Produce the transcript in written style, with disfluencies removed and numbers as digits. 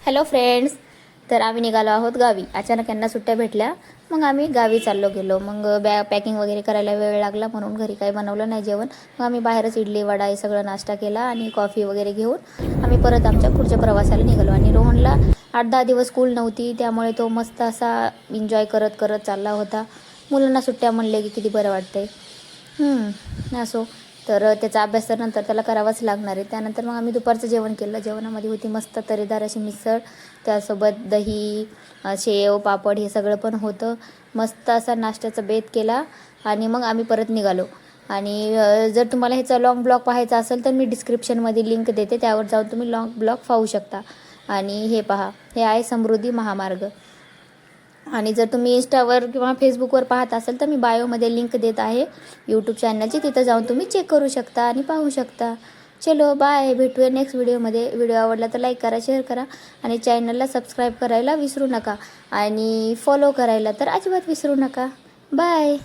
Hello friends, तर आम्ही निघालो आहोत गावी. अचानक यांना सुट्ट्या भेटल्या, मग आम्ही गावी गेलो. मग पॅकिंग वगैरे करायला वेळ लागला, म्हणून घरी काही बनवलं नाही जेवण. मग आम्ही बाहेरच इडली वडा हे सगळं नाश्ता केला आणि कॉफी वगैरे घेऊन आम्ही परत आमच्या पुढच्या प्रवासाला निघालो. आणि रोहनला 8-10 दिवस स्कूल नव्हती, त्यामुळे तो मस्त असा एन्जॉय करत करत चालला होता. मुलांना सुट्ट्या म्हणले की किती बरं वाटतंय. असो, तर त्याचा अभ्यास तर नंतर त्याला करावाच लागणार आहे. त्यानंतर मग आम्ही दुपारचं जेवण केलं. जेवणामध्ये होती मस्त तर्रीदार अशी मिसळ, त्यासोबत दही, शेव, पापड हे सगळं पण होतं. मस्त असा नाश्त्याचा बेत केला आणि मग आम्ही परत निघालो. आणि जर तुम्हाला ह्याचा लाँग ब्लॉग पाहायचा असेल तर मी डिस्क्रिप्शनमध्ये लिंक देते, त्यावर जाऊन तुम्ही लाँग ब्लॉग पाहू शकता. आणि हे पहा, हे आहे समृद्धी महामार्ग. आणि जर तुम्ही इंस्टावर किंवा फेसबुकवर पाहत असाल तर मी बायोमध्ये लिंक देत आहे यूट्यूब चॅनलची, तिथं जाऊन तुम्ही चेक करू शकता आणि पाहू शकता. चलो बाय, भेटूया नेक्स्ट व्हिडिओमध्ये. व्हिडिओ आवडला तर लाईक करा, शेअर करा आणि चॅनलला सबस्क्राईब करायला विसरू नका आणि फॉलो करायला तर अजिबात विसरू नका. बाय.